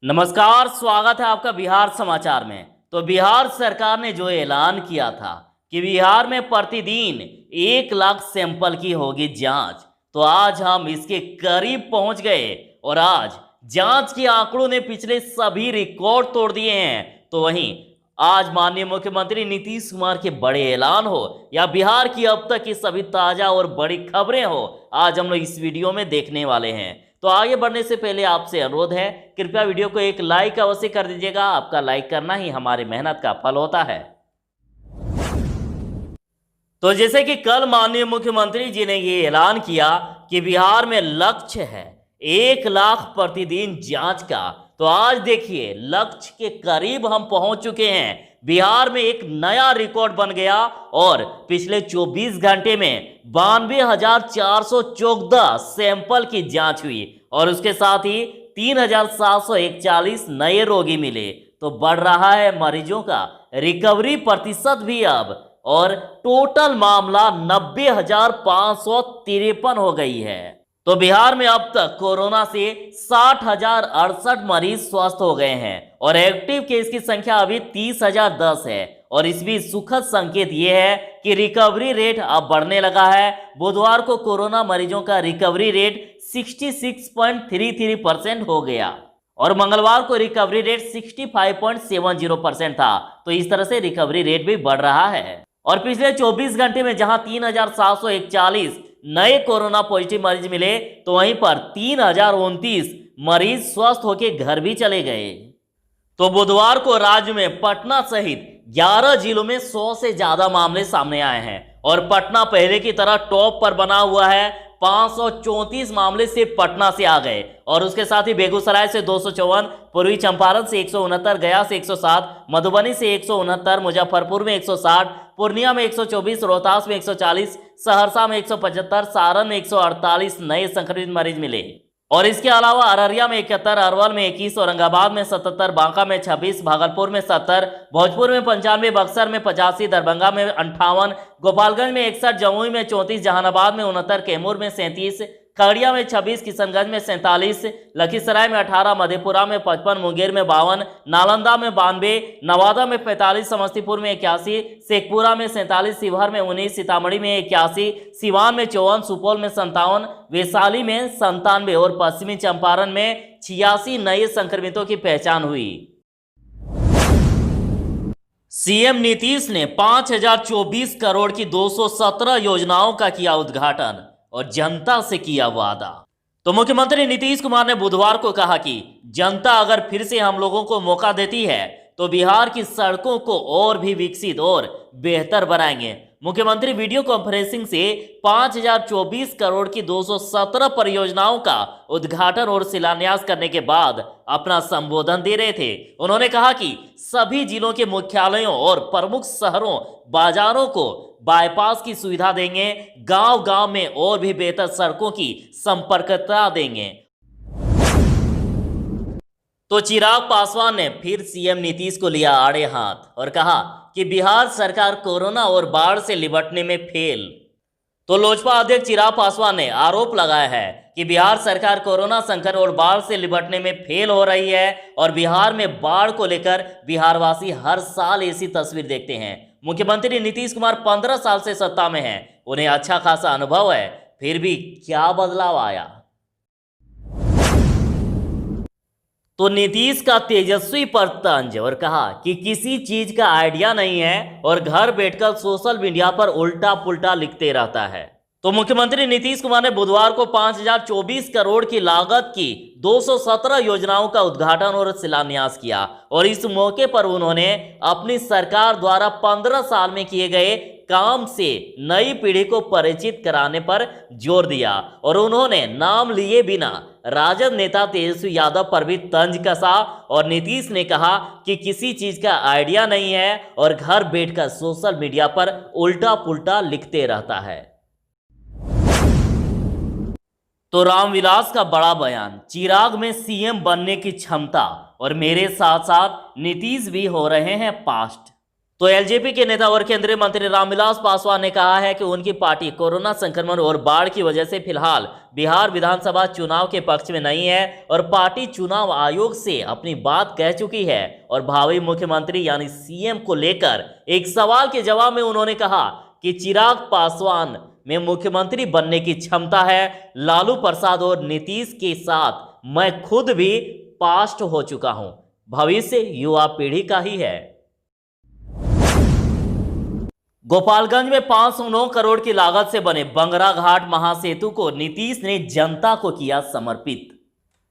नमस्कार, स्वागत है आपका बिहार समाचार में। तो बिहार सरकार ने जो ऐलान किया था कि बिहार में प्रतिदिन 1 लाख सैंपल की होगी जांच, तो आज हम इसके करीब पहुंच गए और आज जांच के आंकड़ों ने पिछले सभी रिकॉर्ड तोड़ दिए हैं। तो वहीं आज माननीय मुख्यमंत्री नीतीश कुमार के बड़े ऐलान हो या बिहार की अब तक की सभी ताजा और बड़ी खबरें हो, आज हम लोग इस वीडियो में देखने वाले हैं। तो आगे बढ़ने से पहले आपसे अनुरोध है, कृपया वीडियो को एक लाइक अवश्य कर दीजिएगा। आपका लाइक करना ही हमारी मेहनत का फल होता है। तो जैसे कि कल माननीय मुख्यमंत्री जी ने ये ऐलान किया कि बिहार में लक्ष्य है 1 लाख प्रतिदिन जांच का, तो आज देखिए लक्ष्य के करीब हम पहुंच चुके हैं। बिहार में एक नया रिकॉर्ड बन गया और पिछले 24 घंटे में 92,414 सैंपल की जांच हुई और उसके साथ ही 3,741 नए रोगी मिले। तो बढ़ रहा है मरीजों का रिकवरी प्रतिशत भी अब, और टोटल मामला 90,553 हो गई है। तो बिहार में अब तक कोरोना से 60,068 मरीज स्वस्थ हो गए हैं और एक्टिव केस की संख्या अभी 30,010 है। और इस बीच सुखद संकेत यह है कि रिकवरी रेट अब बढ़ने लगा है। बुधवार को कोरोना मरीजों का रिकवरी रेट 66.33% हो गया और मंगलवार को रिकवरी रेट 65.70% था। तो इस तरह से रिकवरी रेट भी बढ़ रहा है। और पिछले 24 घंटे में जहां 3,741 नए कोरोना पॉजिटिव मरीज मिले, तो वहीं पर 3,029 मरीज स्वस्थ होकर घर भी चले गए। तो बुधवार को राज्य में पटना सहित 11 जिलों में 100 से ज्यादा मामले सामने आए हैं और पटना पहले की तरह टॉप पर बना हुआ है। 534 मामले सिर्फ पटना से आ गए और उसके साथ ही बेगूसराय से 254, पूर्वी चंपारण से 169, गया से 107, मधुबनी से 169, मुजफ्फरपुर में 160, पूर्णिया में 124, रोहतास में 140, सहरसा में 175, सारण में 148 नए संक्रमित मरीज मिले। और इसके अलावा अररिया में 71, अरवल में 21, औरंगाबाद में 77, बांका में 26, भागलपुर में 70, भोजपुर में 95, बक्सर में 85, दरभंगा में 58, गोपालगंज में 61, जमुई में 34, जहानाबाद में 69, कैमूर में 37, खगड़िया में 26, किशनगंज में 47, लखीसराय में 18, मधेपुरा में 55, मुंगेर में 52, नालंदा में 92, नवादा में 45, समस्तीपुर में 81, शेखपुरा में 47, शिवहर में 19, सीतामढ़ी में 81, सिवान में 54, सुपौल में 57, वैशाली में 97 और पश्चिमी चंपारण में 86 नए संक्रमितों की पहचान हुई। सीएम नीतीश ने 5,024 करोड़ की 217 योजनाओं का किया उद्घाटन और जनता से किया वादा। तो मुख्यमंत्री नीतीश कुमार ने बुधवार को कहा कि जनता अगर फिर से हम लोगों को मौका देती है तो बिहार की सड़कों को और भी विकसित और बेहतर बनाएंगे। मुख्यमंत्री वीडियो कॉन्फ्रेंसिंग से 5,024 करोड़ की 217 परियोजनाओं का उद्घाटन और शिलान्यास करने के बाद अपना संबोधन दे रहे थे। उन्होंने कहा कि सभी जिलों के मुख्यालयों और प्रमुख शहरों बाजारों को बाईपास की सुविधा देंगे, गांव-गांव में और भी बेहतर सड़कों की संपर्कता देंगे। तो चिराग पासवान ने फिर सीएम नीतीश को लिया आड़े हाथ और कहा कि बिहार सरकार कोरोना और बाढ़ से निपटने में फेल। तो लोजपा अध्यक्ष चिराग पासवान ने आरोप लगाया है कि बिहार सरकार कोरोना संकट और बाढ़ से निपटने में फेल हो रही है और बिहार में बाढ़ को लेकर बिहारवासी हर साल ऐसी तस्वीर देखते हैं। मुख्यमंत्री नीतीश कुमार 15 साल से सत्ता में हैं, उन्हें अच्छा खासा अनुभव है, फिर भी क्या बदलाव आया। तो नीतीश का तेजस्वी पर तंज और कहा कि किसी चीज का आइडिया नहीं है और घर बैठकर सोशल मीडिया पर उल्टा पुल्टा लिखते रहता है। तो मुख्यमंत्री नीतीश कुमार ने बुधवार को 5,024 करोड़ की लागत की 217 योजनाओं का उद्घाटन और शिलान्यास किया और इस मौके पर उन्होंने अपनी सरकार द्वारा 15 साल में किए गए काम से नई पीढ़ी को परिचित कराने पर जोर दिया और उन्होंने नाम लिए बिना राजद नेता तेजस्वी यादव पर भी तंज कसा और नीतीश ने कहा कि किसी चीज का आइडिया नहीं है और घर बैठकर सोशल मीडिया पर उल्टा पुल्टा लिखते रहता है। तो रामविलास का बड़ा बयान, चिराग में सीएम बनने की क्षमता और मेरे साथ साथ नीतीश भी हो रहे हैं पास्ट। तो एलजेपी के नेता और केंद्रीय मंत्री रामविलास पासवान ने कहा है कि उनकी पार्टी कोरोना संक्रमण और बाढ़ की वजह से फिलहाल बिहार विधानसभा चुनाव के पक्ष में नहीं है और पार्टी चुनाव आयोग से अपनी बात कह चुकी है। और भावी मुख्यमंत्री यानी सीएम को लेकर एक सवाल के जवाब में उन्होंने कहा कि चिराग पासवान में मुख्यमंत्री बनने की क्षमता है। लालू प्रसाद और नीतीश के साथ मैं खुद भी पास्ट हो चुका हूं। भविष्य युवा पीढ़ी का ही है। गोपालगंज में 509 करोड़ की लागत से बने बंगरा घाट महासेतु को नीतीश ने जनता को किया समर्पित।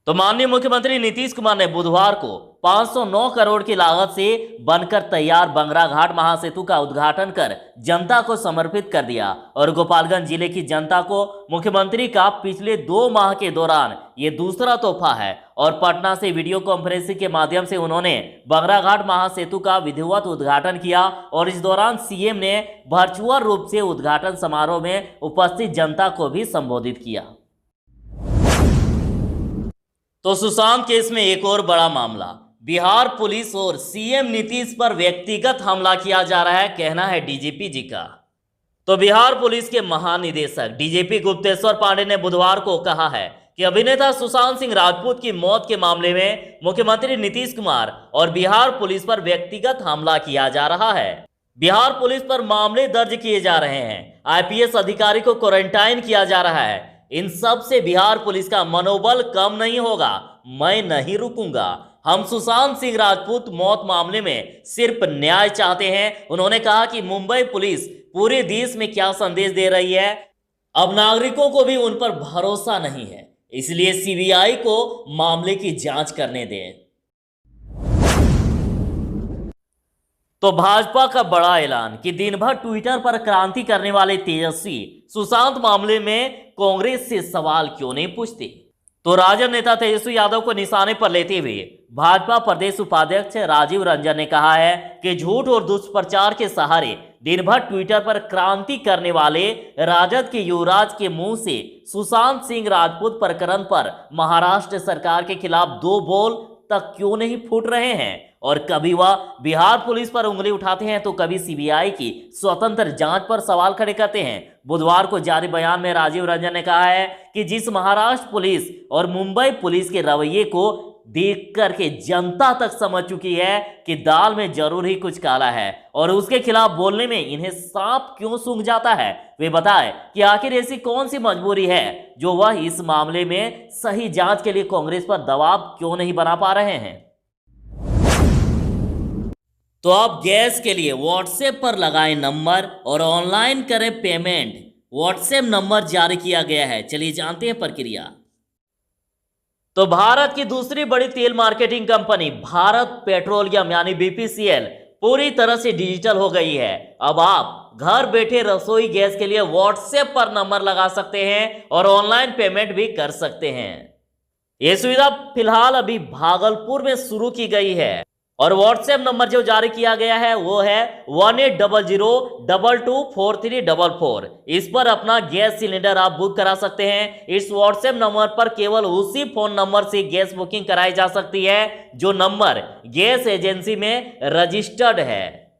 तो माननीय मुख्यमंत्री नीतीश कुमार ने बुधवार को 509 करोड़ की लागत से बनकर तैयार बंगरा घाट महासेतु का उद्घाटन कर जनता को समर्पित कर दिया। और गोपालगंज जिले की जनता को मुख्यमंत्री का पिछले 2 माह के दौरान ये दूसरा तोहफा है। और पटना से वीडियो कॉन्फ्रेंसिंग के माध्यम से उन्होंने बंगरा घाट महासेतु का विधिवत उद्घाटन किया। और इस दौरान सीएम ने वर्चुअल रूप से उद्घाटन समारोह में उपस्थित जनता को भी संबोधित किया। तो सुशांत केस में एक और बड़ा मामला, बिहार पुलिस और सीएम नीतीश पर व्यक्तिगत हमला किया जा रहा है, कहना है डीजीपी जी का। तो बिहार पुलिस के महानिदेशक डीजीपी गुप्तेश्वर पांडे ने बुधवार को कहा है कि अभिनेता सुशांत सिंह राजपूत की मौत के मामले में मुख्यमंत्री नीतीश कुमार और बिहार पुलिस पर व्यक्तिगत हमला किया जा रहा है। बिहार पुलिस पर मामले दर्ज किए जा रहे हैं, आईपीएस अधिकारी को क्वारंटाइन किया जा रहा है। इन सब से बिहार पुलिस का मनोबल कम नहीं होगा। मैं नहीं रुकूंगा। हम सुशांत सिंह राजपूत मौत मामले में सिर्फ न्याय चाहते हैं। उन्होंने कहा कि मुंबई पुलिस पूरे देश में क्या संदेश दे रही है, अब नागरिकों को भी उन पर भरोसा नहीं है, इसलिए सीबीआई को मामले की जांच करने दें। तो भाजपा का बड़ा ऐलान कि दिन भर ट्विटर पर क्रांति करने वाले तेजस्वी सुशांत मामले में कांग्रेस से सवाल क्यों नहीं पूछते। तो राजद नेता तेजस्वी यादव को निशाने पर लेते हुए भाजपा प्रदेश उपाध्यक्ष राजीव रंजन ने कहा है कि झूठ और दुष्प्रचार के सहारे दिन भर ट्विटर पर क्रांति करने वाले राजद के युवराज के मुंह से सुशांत सिंह राजपूत प्रकरण पर महाराष्ट्र सरकार के खिलाफ 2 बोल तक क्यों नहीं फूट रहे हैं। और कभी वह बिहार पुलिस पर उंगली उठाते हैं तो कभी सीबीआई की स्वतंत्र जांच पर सवाल खड़े करते हैं। बुधवार को जारी बयान में राजीव रंजन ने कहा है कि जिस महाराष्ट्र पुलिस और मुंबई पुलिस के रवैये को देख करके जनता तक समझ चुकी है कि दाल में जरूर ही कुछ काला है और उसके खिलाफ बोलने में इन्हें सांप क्यों सूंघ जाता है। वे बताएं कि आखिर ऐसी कौन सी मजबूरी है जो वह इस मामले में सही जांच के लिए कांग्रेस पर दबाव क्यों नहीं बना पा रहे हैं। तो आप गैस के लिए व्हाट्सएप पर लगाएं नंबर और ऑनलाइन करें पेमेंट। व्हाट्सएप नंबर जारी किया गया है, चलिए जानते हैं प्रक्रिया। तो भारत की दूसरी बड़ी तेल मार्केटिंग कंपनी भारत पेट्रोलियम यानी बीपीसीएल पूरी तरह से डिजिटल हो गई है। अब आप घर बैठे रसोई गैस के लिए व्हाट्सएप पर नंबर लगा सकते हैं और ऑनलाइन पेमेंट भी कर सकते हैं। यह सुविधा फिलहाल अभी भागलपुर में शुरू की गई है और व्हाट्सएप नंबर जो जारी किया गया है वो है 1800224344। इस पर अपना गैस सिलेंडर आप बुक करा सकते हैं। इस व्हाट्सएप नंबर पर केवल उसी फोन नंबर से गैस बुकिंग कराई जा सकती है जो नंबर गैस एजेंसी में रजिस्टर्ड है।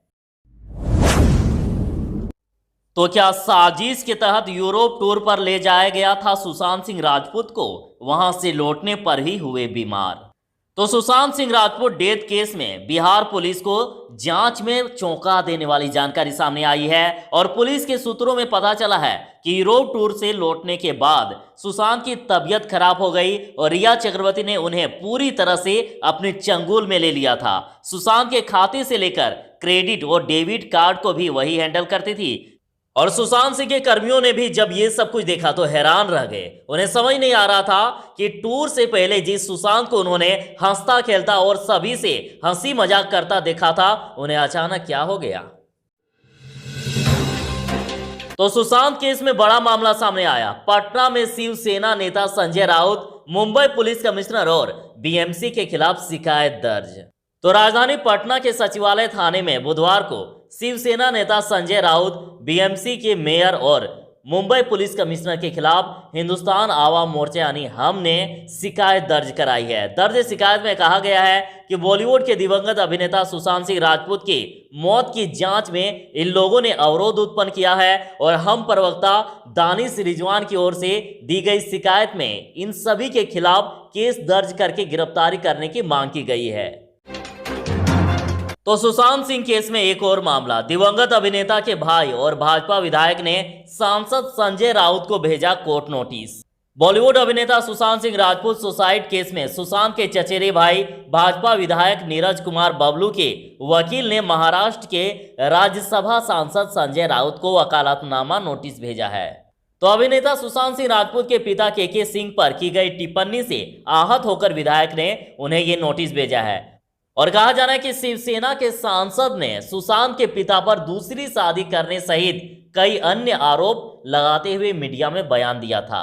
तो क्या साजिश के तहत यूरोप टूर पर ले जाया गया था सुशांत सिंह राजपूत को, वहां से लौटने पर ही हुए बीमार। तो सुशांत सिंह राजपूत डेथ केस में बिहार पुलिस को जांच में चौंका देने वाली जानकारी सामने आई है और पुलिस के सूत्रों में पता चला है कि यूरोप टूर से लौटने के बाद सुशांत की तबीयत खराब हो गई और रिया चक्रवर्ती ने उन्हें पूरी तरह से अपने चंगुल में ले लिया था। सुशांत के खाते से लेकर क्रेडिट और डेबिट कार्ड को भी वही हैंडल करती थी और सुशांत सिंह के कर्मियों ने भी जब ये सब कुछ देखा तो हैरान रह गए। उन्हें समझ नहीं आ रहा था कि टूर से पहले जिस सुशांत को उन्होंने हंसता खेलता और सभी से हंसी मजाक करता देखा था, उन्हें अचानक क्या हो गया। तो सुशांत केस में बड़ा मामला सामने आया। पटना में शिवसेना नेता संजय राउत, मुंबई पुलिस कमिश्नर और बीएमसी के खिलाफ शिकायत दर्ज। तो राजधानी पटना के सचिवालय थाने में बुधवार को शिवसेना नेता संजय राउत, बीएमसी के मेयर और मुंबई पुलिस कमिश्नर के खिलाफ हिंदुस्तान आवाम मोर्चा यानी हम ने शिकायत दर्ज कराई है। दर्ज शिकायत में कहा गया है कि बॉलीवुड के दिवंगत अभिनेता सुशांत सिंह राजपूत की मौत की जांच में इन लोगों ने अवरोध उत्पन्न किया है और हम प्रवक्ता दानिश रिजवान की ओर से दी गई शिकायत में इन सभी के खिलाफ केस दर्ज करके गिरफ्तारी करने की मांग की गई है। तो सुशांत सिंह केस में एक और मामला, दिवंगत अभिनेता के भाई और भाजपा विधायक ने सांसद संजय राउत को भेजा कोर्ट नोटिस। बॉलीवुड अभिनेता सुशांत सिंह राजपूत सुसाइड केस में सुशांत के चचेरे भाई भाजपा विधायक नीरज कुमार बबलू के वकील ने महाराष्ट्र के राज्यसभा सांसद संजय राउत को वकालतनामा नोटिस भेजा है। तो अभिनेता सुशांत सिंह राजपूत के पिता के सिंह पर की गई टिप्पणी से आहत होकर विधायक ने उन्हें ये नोटिस भेजा है और कहा जा रहा है कि शिवसेना के सांसद ने सुशांत के पिता पर दूसरी शादी करने सहित कई अन्य आरोप लगाते हुए मीडिया में बयान दिया था।